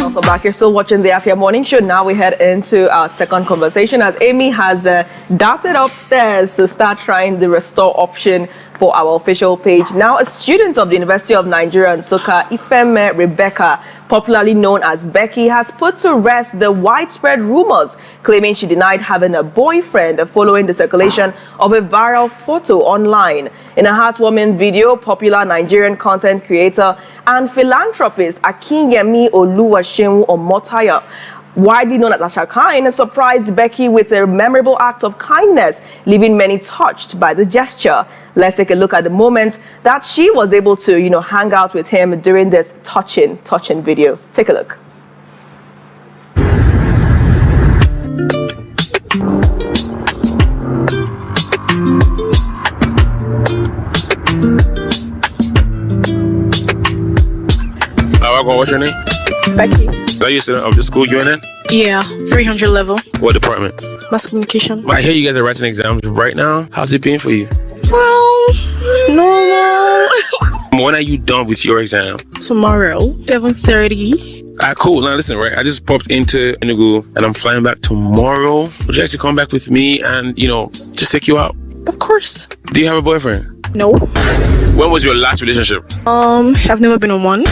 Welcome back. You're still watching the Afia Morning Show. Now we head into our second conversation as Amy has darted upstairs to start trying the restore option for our official page. Now, a student of the University of Nigeria, Nsukka, Ifeme Rebecca, popularly known as Bekky, has put to rest the widespread rumors claiming she denied having a boyfriend following the circulation of a viral photo online. In a heartwarming video, popular Nigerian content creator and philanthropist Akinyemi Oluwaseun Omotaya, widely known as Asherkine, surprised Bekky with a memorable act of kindness, leaving many touched by the gesture. Let's take a look at the moment that she was able to, hang out with him during this touching video. Take a look. What's your name? Bekky. Are you a student of the school you're in? Yeah, 300 level. What department? Mass communication. I hear you guys are writing exams right now. How's it been for you? Well, normal. When are you done with your exam? Tomorrow, 7:30. Alright, cool. Now listen, right? I just popped into Enugu and I'm flying back tomorrow. Would you actually come back with me and, just take you out? Of course. Do you have a boyfriend? No. When was your last relationship? I've never been on one.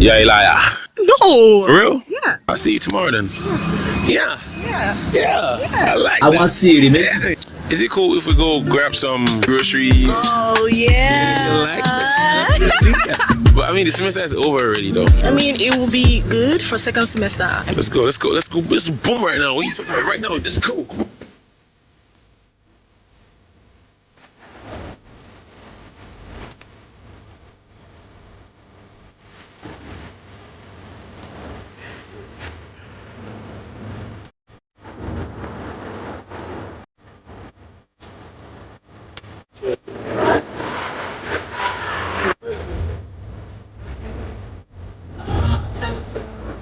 Yeah, liar. No. For real? Yeah. I'll see you tomorrow then. Yeah. I like I that. want to see it, man. Yeah. Is it cool if we go grab some groceries? Oh, yeah. You like that? But I mean, the semester is over already, though. I mean, it will be good for second semester. Let's go. Let's boom right now. What are you talking about right now? Let's go.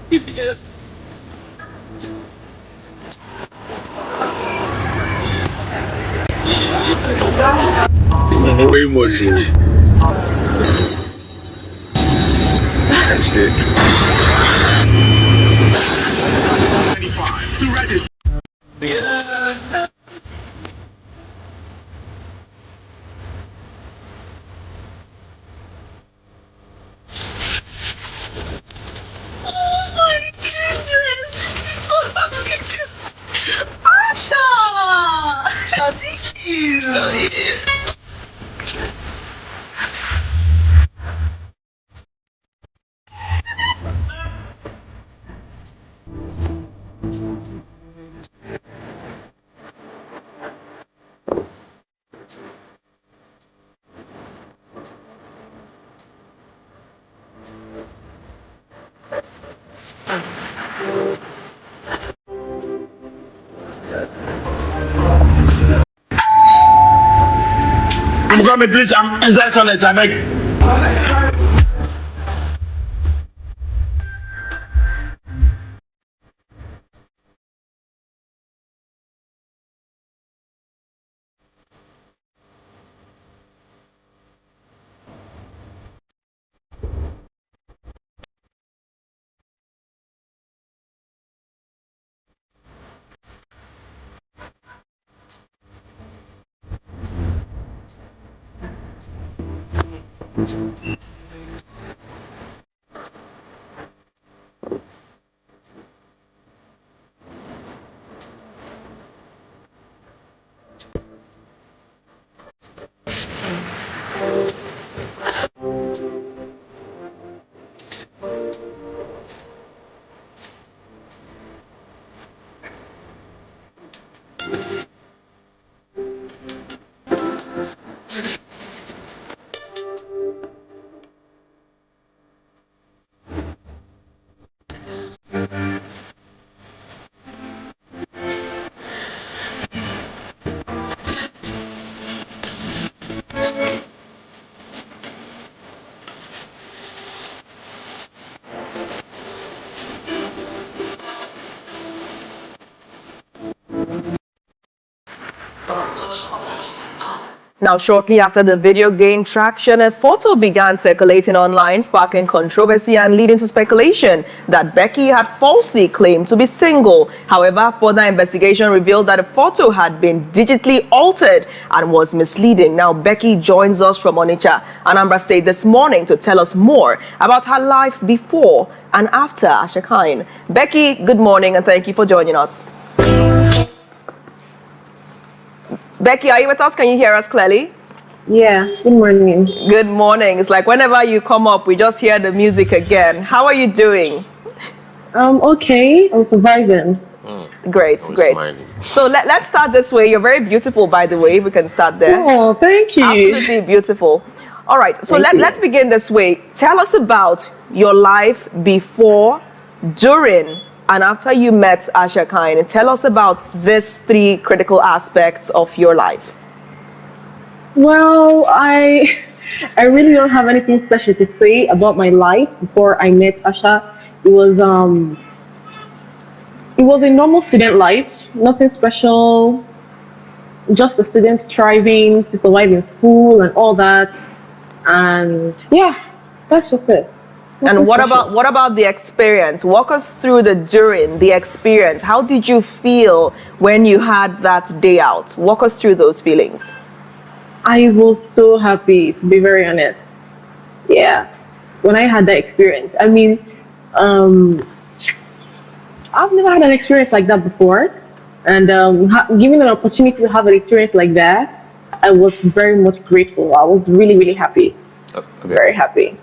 Yes. Very much. That's it. 25 to register. Yeah. Oh, thank you. I'm coming, please. I'm inside toilet. I beg. Now, shortly after the video gained traction, a photo began circulating online, sparking controversy and leading to speculation that Bekky had falsely claimed to be single. However, further investigation revealed that the photo had been digitally altered and was misleading. Now, Bekky joins us from Onitsha, Anambra State this morning to tell us more about her life before and after Ashekine. Bekky, good morning and thank you for joining us. Bekky, are you with us? Can you hear us clearly? Yeah, good morning. Good morning. It's like whenever you come up, we just hear the music again. How are you doing? Okay, I'm surviving. Great, great. Smiling. So let's start this way. You're very beautiful, by the way. We can start there. Oh, thank you. Absolutely beautiful. All right, so let's begin this way. Tell us about your life before, during, and after you met Asherkine. And tell us about these three critical aspects of your life. Well, I really don't have anything special to say about my life before I met Asha. It was a normal student life, nothing special, just a student striving to survive in school and all that. And yeah, that's just it. And what about the experience? Walk us through the experience. How did you feel when you had that day out? Walk us through those feelings. I was so happy, to be very honest. Yeah, when I had that experience. I mean, I've never had an experience like that before. And given an opportunity to have an experience like that, I was very much grateful. I was really, really happy. Okay. Very happy.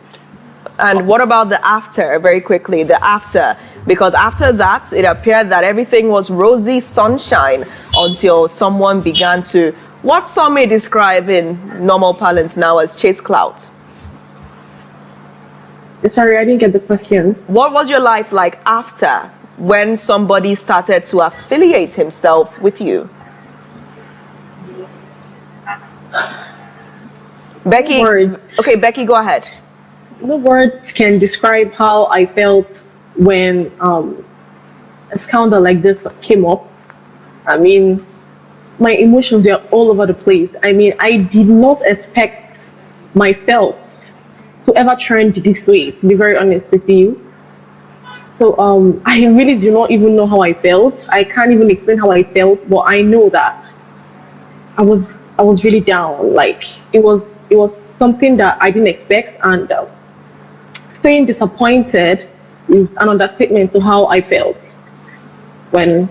And what about the after, very quickly, the after? Because after that, it appeared that everything was rosy sunshine until someone began to, what some may describe in normal parlance now as chase clout. Sorry, I didn't get the question. What was your life like after, when somebody started to affiliate himself with you? Bekky, Words. okay, Bekky, go ahead. No words can describe how I felt when a scandal like this came up. I mean, my emotions were all over the place. I mean, I did not expect myself to ever trend this way, to be very honest with you. So I really do not even know how I felt. I can't even explain how I felt, but I know that I was really down. Like it was something that I didn't expect, and saying disappointed is an understatement to how I felt when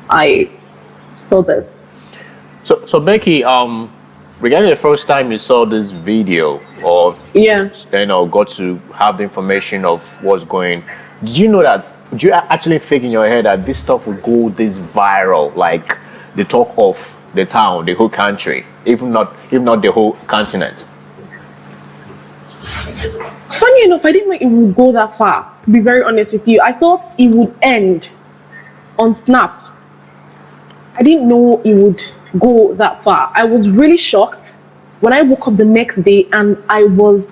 I saw this. So Bekky, regarding the first time you saw this video, or Yeah. got to have the information of what's going, did you actually think in your head that this stuff would go this viral, like the talk of the town, the whole country, if not the whole continent? Funny enough, I didn't know it would go that far, to be very honest with you. I thought it would end on Snap. I didn't know it would go that far. I was really shocked when I woke up the next day and I was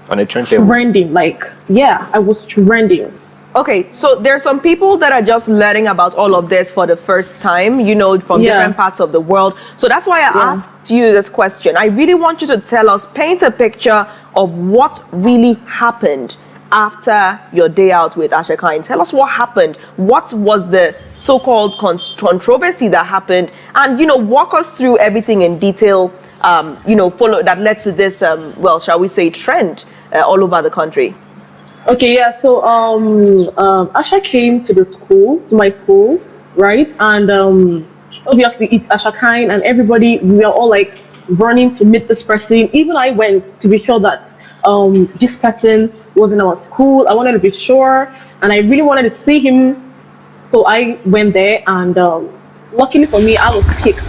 On the trend trending. Like, yeah, I was trending. Okay, so there are some people that are just learning about all of this for the first time, from Yeah. different parts of the world. So that's why I asked you this question. I really want you to tell us, paint a picture of what really happened after your day out with Ashekine. Tell us what happened. What was the so-called controversy that happened? And, walk us through everything in detail, follow that led to this, shall we say, trend all over the country. Okay, yeah. So Asha came to my school, right? And obviously it's Ashekine, and everybody, we are all like running to meet this person. Even I went to be sure that this person was in our school. I wanted to be sure, and I really wanted to see him. So I went there, and luckily for me, I was picked.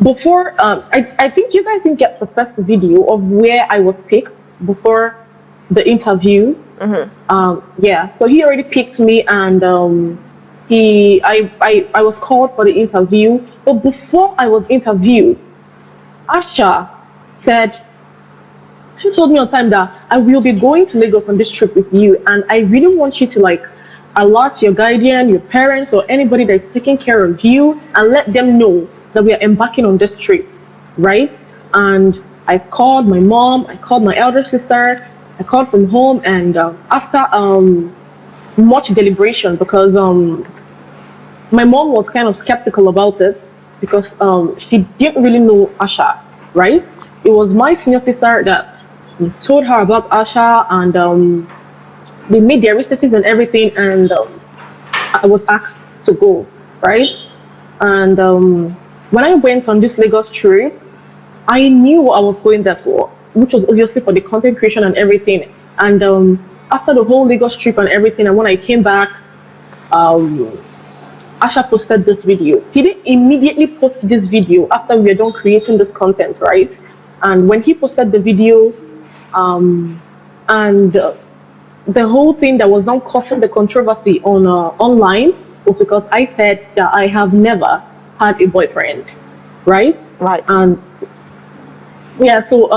Before, I think you guys didn't get the first video of where I was picked before the interview. Yeah, so he already picked me, and I was called for the interview. But before I was interviewed, Asha said, she told me on time that I will be going to Lagos on this trip with you, and I really want you to alert your guardian, your parents, or anybody that's taking care of you, and let them know that we are embarking on this trip, right? And I called my mom, I called my elder sister, I called from home, and after much deliberation, because my mom was kind of skeptical about it, because she didn't really know Asha, right? It was my senior sister that told her about Asha, and they made their researches and everything, and I was asked to go, right? And when I went on this Lagos trip, I knew what I was going there for, which was obviously for the content creation and everything. And after the whole Lagos trip and everything, and when I came back, Asha posted this video. He didn't immediately post this video after we were done creating this content, right? And when he posted the video, and the whole thing that was not causing the controversy on online was because I said that I have never had a boyfriend, right? Right. And yeah, so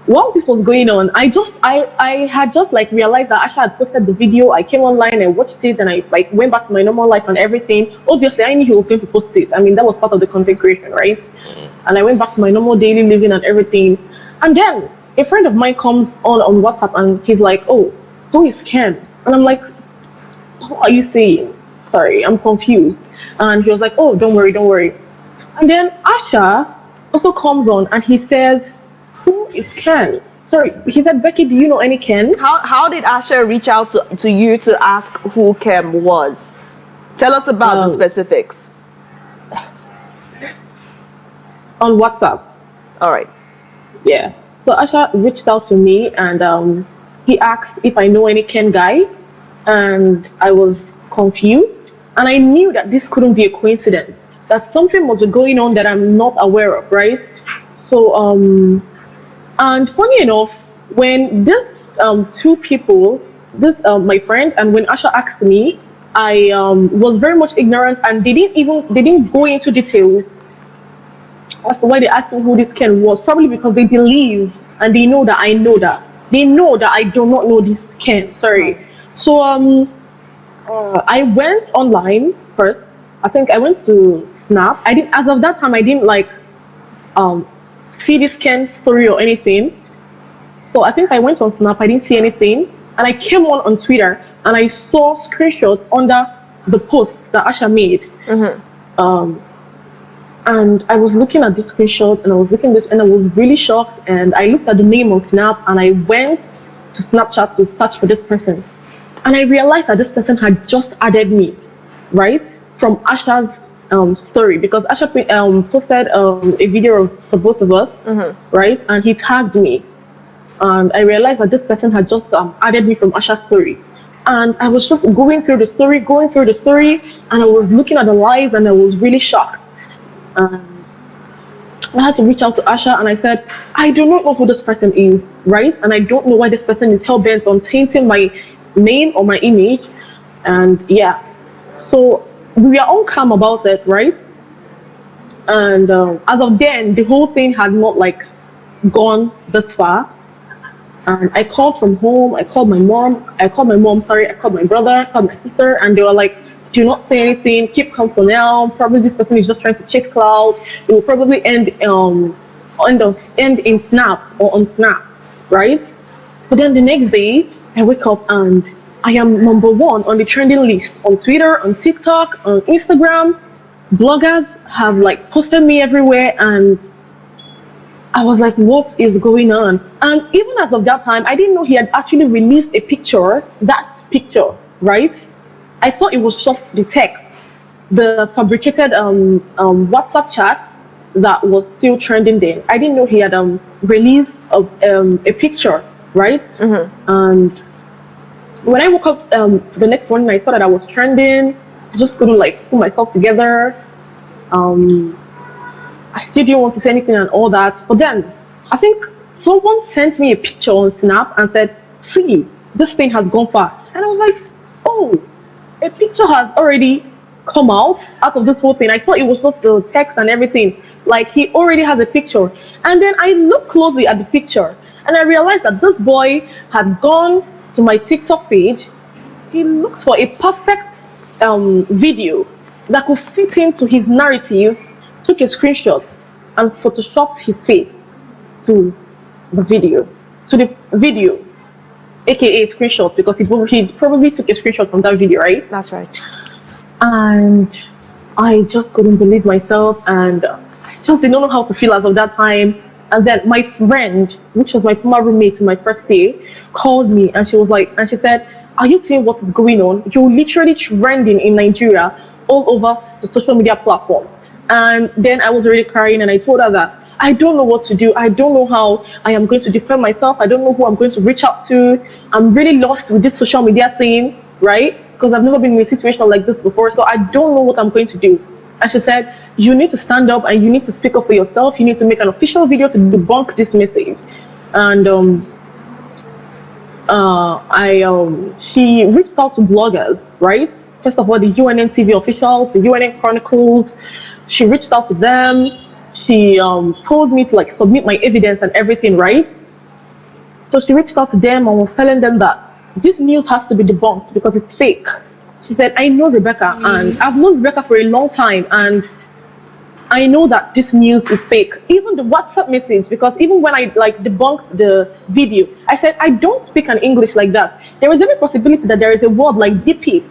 while this was going on, I had just like realized that Asha had posted the video. I came online, I watched it, and I like went back to my normal life and everything. Obviously, I knew he was going to post it. I mean, that was part of the content creation, right? And I went back to my normal daily living and everything. And then a friend of mine comes on WhatsApp and he's like, "Oh, who is Ken?" And I'm like, "What are you saying? Sorry, I'm confused." And he was like, "Oh, don't worry, don't worry." And then Asha also comes on and he says, "Who is Ken?" Sorry, he said, "Bekky, do you know any Ken?" How did Asha reach out to you to ask who Ken was? Tell us about the specifics. On WhatsApp. All right. Yeah. So Asha reached out to me and he asked if I know any Ken guy, and I was confused. And I knew that this couldn't be a coincidence, that something was going on that I'm not aware of, right? So, and funny enough, when this two people, this my friend, and when Asha asked me, I was very much ignorant, and they didn't go into details as to why they asked me who this Ken was. Probably because they believe and they know that I know that. They know that I do not know this Ken. Sorry. So I went online first. I think I went to Snap. I didn't, as of that time, I didn't like see this Ken story or anything. So I think I went on Snap. I didn't see anything, and I came on Twitter and I saw screenshots under the post that Asha made. And I was looking at this screenshot, and I was looking at this, and I was really shocked. And I looked at the name on Snap, and I went to Snapchat to search for this person. And I realized that this person had just added me, right, from Asha's story, because Asha posted a video of the both of us, right, and he tagged me. And I realized that this person had just added me from Asha's story. And I was just going through the story, and I was looking at the live, and I was really shocked. And I had to reach out to Asha, and I said, I do not know who this person is, right? And I don't know why this person is hell-bent on tainting my name or my image. And yeah, so we are all calm about it, right? And as of then, the whole thing had not like gone this far. And I called from home, I called my brother, I called my sister, and they were like, do not say anything, keep calm for now. Probably this person is just trying to chase clout. It will probably end in Snap or on Snap, right? But then the next day, I wake up and I am number one on the trending list on Twitter, on TikTok, on Instagram. Bloggers have like posted me everywhere, and I was like, what is going on? And even as of that time, I didn't know he had actually released a picture, that picture, right? I thought it was just the text, the fabricated WhatsApp chat that was still trending then. I didn't know he had released a picture, right? And when I woke up the next morning, I thought that I was trending. I just couldn't like put myself together. I still didn't want to say anything and all that. But then I think someone sent me a picture on Snap and said, see, this thing has gone far. And I was like, oh, a picture has already come out of this whole thing. I thought it was just the text and everything. Like, he already has a picture. And then I looked closely at the picture, and I realized that this boy had gone to my TikTok page. He looked for a perfect video that could fit into his narrative took a screenshot and photoshopped his face to the video, aka screenshot, because he probably took a screenshot from that video, right? That's right. And I just couldn't believe myself, and I just didn't know how to feel as of that time. And then my friend, which was my former roommate in my first day, called me, and she said, "Are you seeing what is going on? You're literally trending in Nigeria all over the social media platform." And then I was really crying, and I told her that I don't know what to do. I don't know how I am going to defend myself. I don't know who I'm going to reach out to. I'm really lost with this social media thing, right? Because I've never been in a situation like this before, so I don't know what I'm going to do. And she said, "You need to stand up and you need to speak up for yourself. You need to make an official video to debunk this message." And she reached out to bloggers, right? First of all, the UNN TV officials, the UNN Chronicles. She reached out to them. She told me to like submit my evidence and everything, right? So she reached out to them and was telling them that this news has to be debunked because it's fake. She said, "I know Rebecca, and I've known Rebecca for a long time, and I know that this news is fake." Even the WhatsApp message, because even when I like debunked the video, I said, "I don't speak an English like that. There is every possibility that there is a word like DP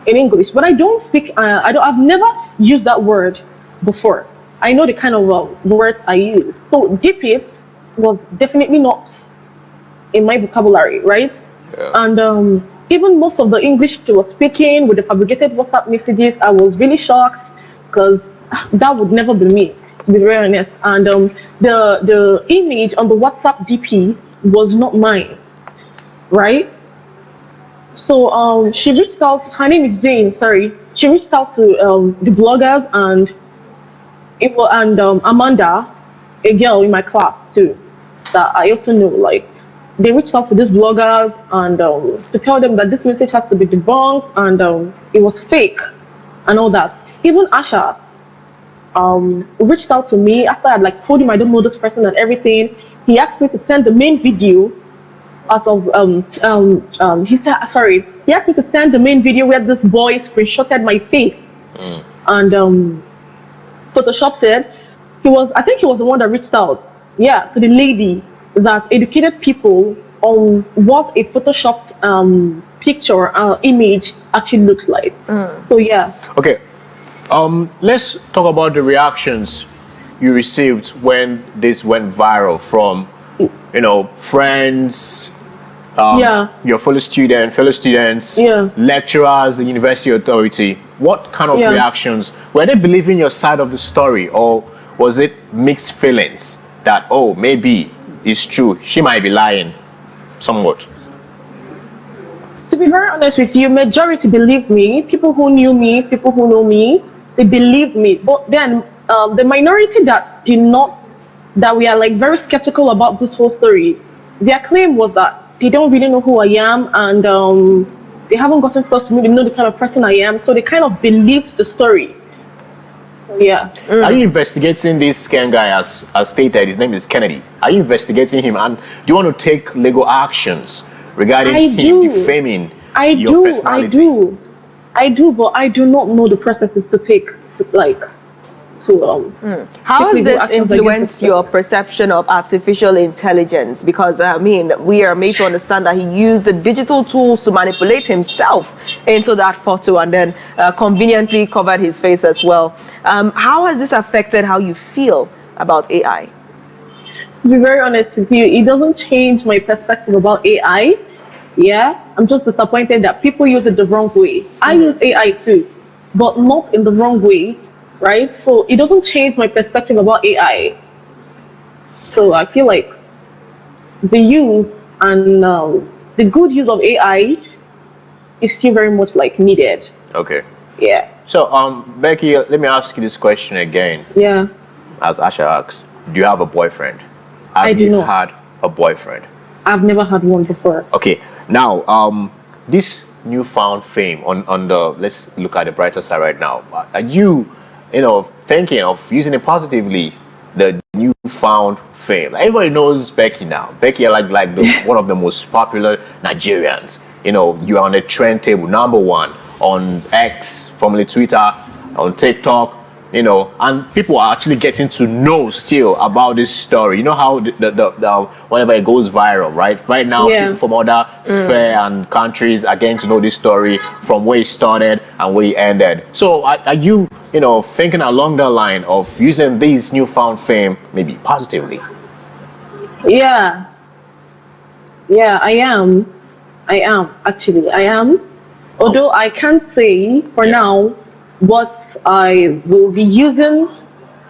in English, but I don't speak. I've never used that word before. I know the kind of words I use. So DP was definitely not in my vocabulary, right?" Yeah. And even most of the English she was speaking with the fabricated WhatsApp messages, I was really shocked because that would never be me, to be very honest. And the image on the WhatsApp DP was not mine, right? So she reached out. Her name is Jane. Sorry, she reached out to the bloggers and Amanda, a girl in my class too, that I also know. Like, they reached out to these bloggers and to tell them that this message has to be debunked and it was fake and all that. Even Asha reached out to me after I'd like told him I don't know this person and everything. He asked me to send the main video out of he asked me to send the main video where this boy screenshotted my face and Photoshop said I think he was the one that reached out, to the lady that educated people on what a photoshopped picture image actually looks like. So yeah. Okay. Let's talk about the reactions you received when this went viral from, friends, your fellow students, lecturers, the university authority. What kind of reactions? Were they believing your side of the story, or was it mixed feelings that, oh, maybe it's true, she might be lying somewhat? To be very honest with you, majority believe me. People who knew me, people who know me, they believe me. But then the minority that did not, that we are like very skeptical about this whole story, their claim was that they don't really know who I am and they haven't gotten close to me, they know the kind of person I am, so they kind of believe the story. So, yeah. Are you investigating this Ken guy as stated? His name is Kennedy. Are you investigating him, and do you want to take legal actions regarding him defaming your personality? I do, but I do not know the processes to take How has this influenced your perception of artificial intelligence? Because we are made to understand that he used the digital tools to manipulate himself into that photo and then conveniently covered his face as well. How has this affected how you feel about AI? To be very honest with you, it doesn't change my perspective about AI. Yeah, I'm just disappointed that people use it the wrong way. I use AI too, but not in the wrong way. Right? So it doesn't change my perspective about AI. So I feel like the use and the good use of AI is still very much like needed. Okay. Yeah. So Bekky, let me ask you this question again. Yeah. As Asha asked, do you have a boyfriend? I do not. Had a boyfriend? I've never had one before. Okay. Now this newfound fame on the, let's look at the brighter side right now. Are you thinking of using it positively, the newfound fame? Like, everybody knows Bekky now. Bekky are like one of the most popular Nigerians. You're on the trend table, #1 on X, formerly Twitter, on TikTok. you know, and people are actually getting to know still about this story. You know how the whenever it goes viral, right? Right now, people from other sphere and countries are getting to know this story from where it started and where it ended. So are you, you know, thinking along the line of using this newfound fame maybe positively? Yeah, I am. Actually, I am. Although I can't say for now what I will be using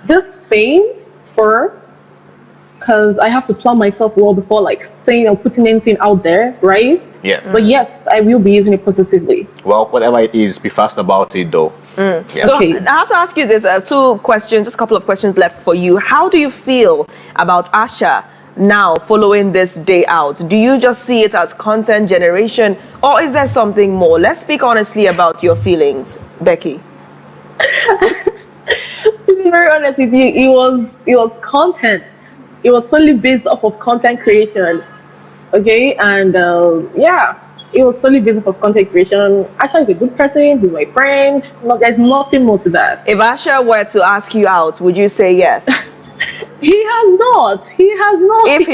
this fame for, because I have to plan myself well before like saying or putting anything out there, right? Yeah. But yes, I will be using it positively. Well, whatever it is, be fast about it though. Yeah. So Okay. I have to ask you this, two questions, just a couple of questions left for you. How do you feel about Asha now following this day out? Do you just see it as content generation, or is there something more? Let's speak honestly about your feelings, Bekky. To be very honest with you, it was content. It was solely based off of content creation. Okay, and it was solely based off of content creation. Asha is a good person, he's my friend. No, there's nothing more to that. If Asha were to ask you out, would you say yes? He has not. If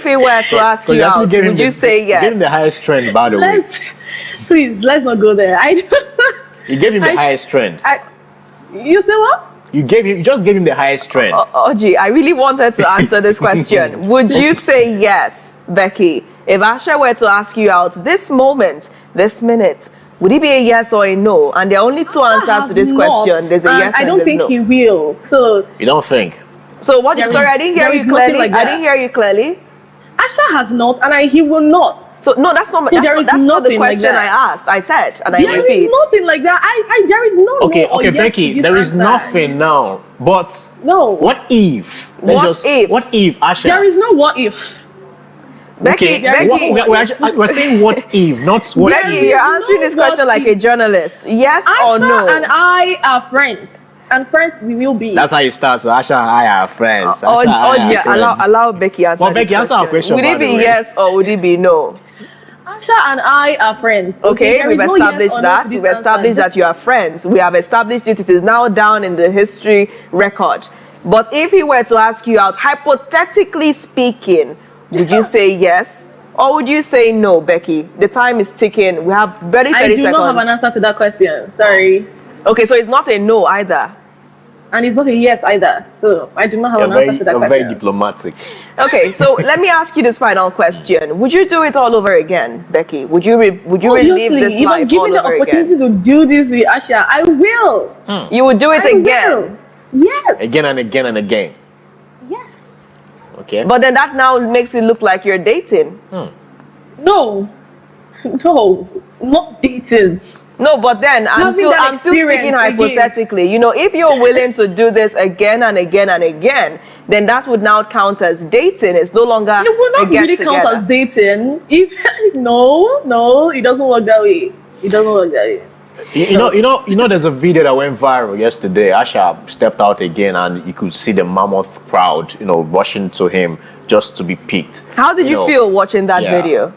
he were to ask you out, would you say You gave him yes? the highest trend, by the way. Please, let's not go there. You gave him the highest trend. You say what? You just gave him the highest trend. Oji, I really wanted to answer this question. Would you say yes, Bekky? If Asha were to ask you out this moment, this minute, would it be a yes or a no? And there are only two answers to this question. There's a yes I and don't there's think no. he will. So You don't think? So what? There Sorry, is- I didn't hear there you is nothing clearly. like I that. didn't hear you clearly. Asha has not, and he will not. So no, that's not So there is that's not the nothing like question I that. asked. I said, and I There repeat. is nothing like that. There is no. Okay, no or okay, yes Bekky, to this there is answer. nothing now. But No. what if? What if? What if Asha? There is no what if. Bekky, there is Bekky, no what we're saying what if, not what Bekky, if. you're no answering this what question like if. a journalist. Yes or Asha no? and I are friends, and friends we will be. That's how you start. So Asha and I are friends. Oh, Asha and I are yeah, friends. allow Bekky answer. Well, this Bekky, answer our question, Would by it the be way. yes or would it be no? Asha and I are friends. Okay, There we've is no yes established or no that. to this We've established answer. that you are friends. We have established it. It is now down in the history record. But if he were to ask you out, hypothetically speaking, would you say yes or would you say no, Bekky? The time is ticking. We have barely 30 I do seconds. not have an answer to that question. Sorry. Okay, so it's not a no either. And it's not a yes either. So I do not have an answer to that You're question. very diplomatic. Okay, so let me ask you this final question. Would you do it all over again, Bekky? Would you relive this if I'm life given all the over opportunity again? to do this with Asha, I will. You would do it I again. will. Yes. Again and again and again. Yes. Okay. But then that now makes it look like you're dating. No. No. Not dating. No, but then I'm Having still that speaking experience hypothetically. You know, if you're willing to do this again and again and again, then that would now count as dating. It's no longer It will a not get really together. count as dating. If no, it doesn't work that way. It doesn't work that way. You know, there's a video that went viral yesterday. Asha stepped out again, and you could see the mammoth crowd, you know, rushing to him just to be picked. How did you know. feel watching that Yeah. video?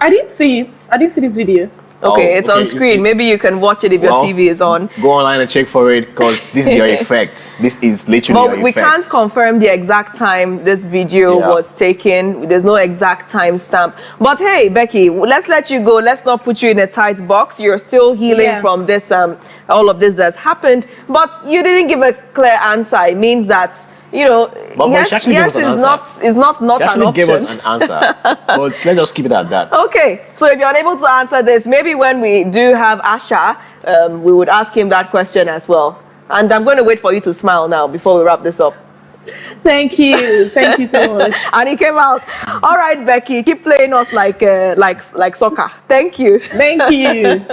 I didn't see it. I didn't see the video. Okay, Oh, it's okay, on screen. Maybe you can watch it if your Well, TV is on. Go online and check for it, because this is your effect. This is literally But your we effect. can't confirm the exact time this video Yeah. was taken. There's no exact time stamp. But hey, Bekky, let's let you go. Let's not put you in a tight box. You're still healing Yeah. from this, all of this that's happened. But you didn't give a clear answer. It means that, you know, But yes, she actually gave yes us an is answer. not She an actually option. gave us an answer, but let's just keep it at that. Okay, so if you're unable to answer this, maybe when we do have Asha, we would ask him that question as well. And I'm going to wait for you to smile now before we wrap this up. Thank you. Thank you so much. And he came out. All right, Bekky, keep playing us like soccer. Thank you. Thank you.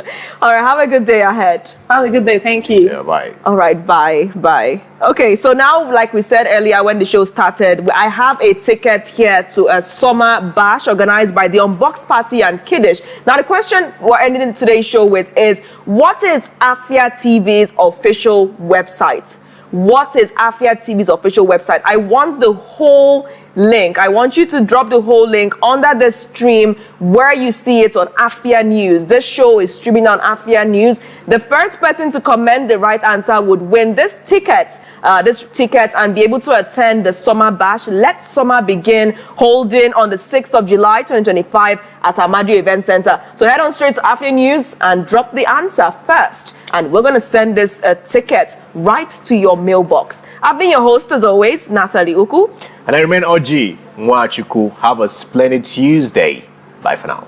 All right, have a good day ahead. Have a good day. Thank you. Yeah, bye. All right, bye. Okay, so now, like we said earlier when the show started, I have a ticket here to a summer bash organized by the Unboxed Party and Kiddish. Now, the question we're ending today's show with is, what is Afia TV's official website? What is Afia TV's official website? I want the whole link. I want you to drop the whole link under the stream where you see it on Afia News. This show is streaming on Afia News. The first person to comment the right answer would win this ticket and be able to attend the summer bash. Let Summer Begin, holding on the 6th of July 2025 at Ahmadu Event Center. So head on straight to Afia News and drop the answer first, and we're going to send this ticket right to your mailbox. I've been your host as always, Nathalie Uku. And I remain OG Mwachuku. Have a splendid Tuesday. Bye for now.